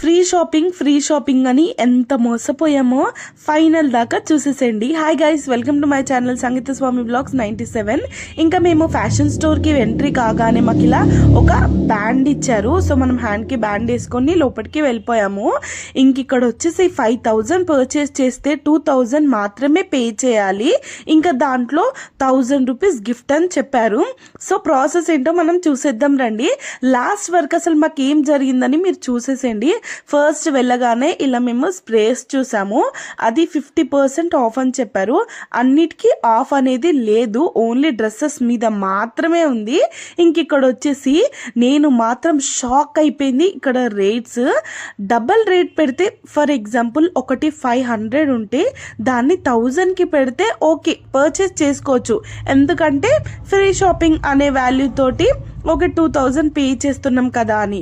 Free shopping అని ఎంత మోసపోయామో final దాకా చూసేసేయండి. Hi guys, welcome to my channel Sangeetha Swamy blogs 97. ఇంకా మేము ఫ్యాషన్ స్టోర్కి ఎంట్రీ కాగానే మాకు ఇలా ఒక బ్యాండ్ ఇచ్చారు. సో మనం హ్యాండ్కి బ్యాండ్ వేసుకొని లోపలికి వెళ్ళిపోయాము. ఇంక ఇక్కడ వచ్చేసి 5000 పర్చేస్ చేస్తే 2000 మాత్రమే పే చేయాలి. ఇంకా దాంట్లో 1000 రూపీస్ గిఫ్ట్ అని చెప్పారు. సో ప్రాసెస్ ఏంటో మనం చూసేద్దాం రండి. లాస్ట్ వరకు అసలు మాకు ఏం జరిగిందని మీరు చూసేసేయండి. ఫస్ట్ వెళ్ళగానే ఇలా మేము స్ప్రేస్ చూసాము. అది 50% ఆఫ్ అని చెప్పారు. అన్నిటికీ ఆఫ్ అనేది లేదు, ఓన్లీ డ్రెస్సెస్ మీద మాత్రమే ఉంది. ఇంక ఇక్కడ వచ్చేసి నేను మాత్రం షాక్ అయిపోయింది. ఇక్కడ రేట్స్ డబల్ రేట్ పెడితే, ఫర్ ఎగ్జాంపుల్ ఒకటి 500 ఉంటే దాన్ని 1000కి పెడితే ఓకే పర్చేస్ చేసుకోవచ్చు. ఎందుకంటే ఫ్రీ షాపింగ్ అనే వాల్యూ తోటి ఒక 2000 పే చేస్తున్నాం కదా అని.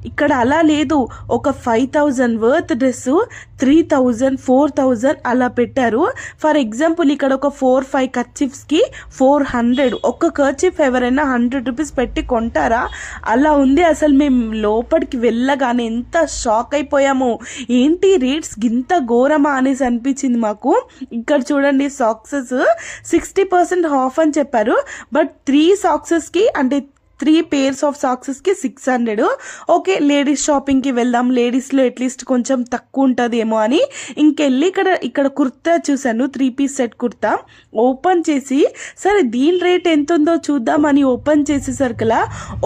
ఇక్కడ అలా లేదు. ఒక 5000 వర్త్ డ్రెస్ 3000 4000 అలా పెట్టారు. ఫర్ ఎగ్జాంపుల్ ఇక్కడ ఒక 4-5 కర్చీఫ్స్కి 400. ఒక్క కర్చీఫ్ ఎవరైనా 100 రూపీస్ పెట్టి కొంటారా? అలా ఉంది. అసలు మేము లోపలికి వెళ్ళగానే ఎంత షాక్ అయిపోయాము. ఏంటి రేట్స్ ఇంత ఘోరమా అనేసి అనిపించింది మాకు. ఇక్కడ చూడండి, సాక్సెస్ 60% ఆఫ్ అని చెప్పారు. బట్ 3 సాక్సెస్కి అంటే 3 pairs ఆఫ్ సాక్సెస్కి 600. ఓకే, లేడీస్ షాపింగ్కి వెళ్దాం, లేడీస్లో అట్లీస్ట్ కొంచెం తక్కువ ఉంటుందేమో అని ఇంకెళ్ళి ఇక్కడ కుర్తా చూశాను. 3 పీస్ సెట్ కుర్తా ఓపెన్ చేసి సరే దీని రేట్ ఎంత ఉందో చూద్దామని ఓపెన్ చేసేసరికలా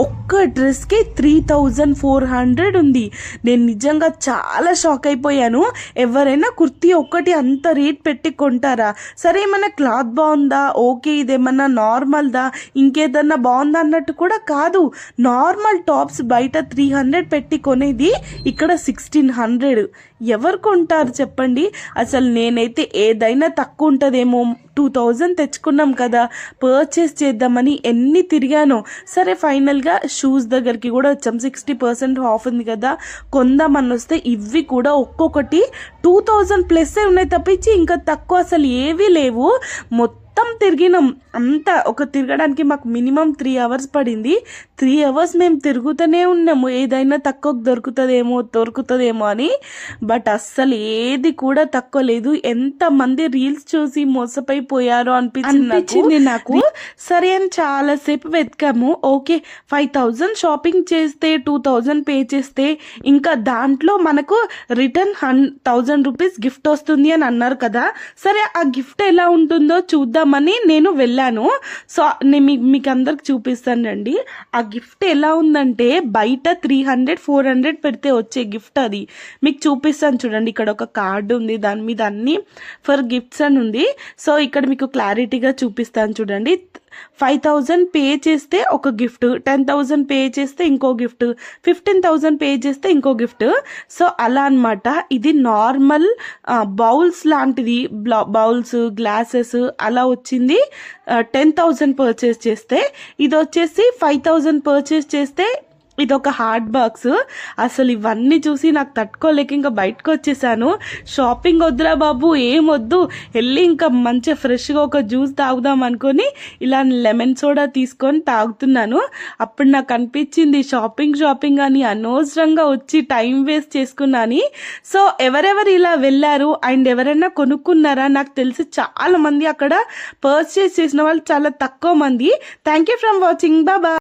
ఒక్క డ్రెస్కి 3400 ఉంది. నేను నిజంగా చాలా షాక్ అయిపోయాను. ఎవరైనా కుర్తీ ఒక్కటి అంత రేట్ పెట్టి కొంటారా? సరే ఏమన్నా క్లాత్ బాగుందా, ఓకే ఇదేమన్నా నార్మల్దా, ఇంకేదన్నా బాగుందా అన్నట్టు కూడా కాదు. నార్మల్ టాప్స్ బయట 300 పెట్టి కొనేది ఇక్కడ 1600. ఎవరు కొంటారు చెప్పండి? అసలు నేనైతే ఏదైనా తక్కువ ఉంటుందేమో 2000 తెచ్చుకున్నాం కదా పర్చేస్ చేద్దామని ఎన్ని తిరిగాను. సరే ఫైనల్గా షూస్ దగ్గరికి కూడా వచ్చాం. 60% ఆఫ్ ఉంది కదా కొందామని వస్తే ఇవి కూడా ఒక్కొక్కటి 2000 ప్లస్ ఉన్నాయి తప్పించి ఇంకా తక్కువ అసలు ఏవీ లేవు. మొత్తం తిరిగినాం. అంతా ఒక తిరగడానికి మాకు మినిమం 3 hours పడింది. 3 hours మేము తిరుగుతూనే ఉన్నాము, ఏదైనా తక్కువ దొరుకుతుందేమో అని. బట్ అస్సలు ఏది కూడా తక్కువ లేదు. ఎంతమంది రీల్స్ చూసి మోసపోయారో అనిపించింది నాకు. సరే అని చాలాసేపు వెతికాము. ఓకే 5000 షాపింగ్ చేస్తే 2000 పే చేస్తే ఇంకా దాంట్లో మనకు రిటర్న్ 1000 రూపీస్ గిఫ్ట్ వస్తుంది అని అన్నారు కదా. సరే ఆ గిఫ్ట్ ఎలా ఉంటుందో చూద్దామని నేను వెళ్ళాను. సో నేను మీకు అందరికి చూపిస్తాను రండి. ఆ గిఫ్ట్ ఎలా ఉందంటే బయట 300-400 పెడితే వచ్చే గిఫ్ట్ అది మీకు చూపిస్తాను చూడండి. ఇక్కడ ఒక కార్డు ఉంది, దాని మీద అన్ని ఫర్ గిఫ్ట్స్ అని ఉంది. సో ఇక్కడ మీకు క్లారిటీగా చూపిస్తాను చూడండి. 5000 పే చేస్తే ఒక గిఫ్ట్, 10000 పే చేస్తే ఇంకో గిఫ్ట్, 15000 పే చేస్తే ఇంకో గిఫ్ట్. సో అలా అనమాట. ఇది నార్మల్ బౌల్స్ లాంటిది, బౌల్స్ గ్లాసెస్ అలా వచ్చింది 10,000 పర్చేస్ చేస్తే. ఇది వచ్చేసి 5000 పర్చేస్ చేస్తే ఇది ఒక హార్డ్ బాక్స్. అసలు ఇవన్నీ చూసి నాకు తట్టుకోలేక ఇంకా బయటకు వచ్చేసాను. షాపింగ్ వద్దురా బాబు, ఏం వద్దు, వెళ్ళి ఇంకా మంచిగా ఫ్రెష్గా ఒక జ్యూస్ తాగుదాం అనుకొని ఇలా లెమన్ సోడా తీసుకొని తాగుతున్నాను. అప్పుడు నాకు అనిపించింది షాపింగ్ అని అనవసరంగా వచ్చి టైం వేస్ట్ చేసుకున్నాను. సో ఎవరెవరు ఇలా వెళ్ళారు అండ్ ఎవరైనా కొనుక్కున్నారా? నాకు తెలిసి చాలా మంది అక్కడ పర్చేస్ చేసిన వాళ్ళు చాలా తక్కువ మంది. Thank you from watching. Bye.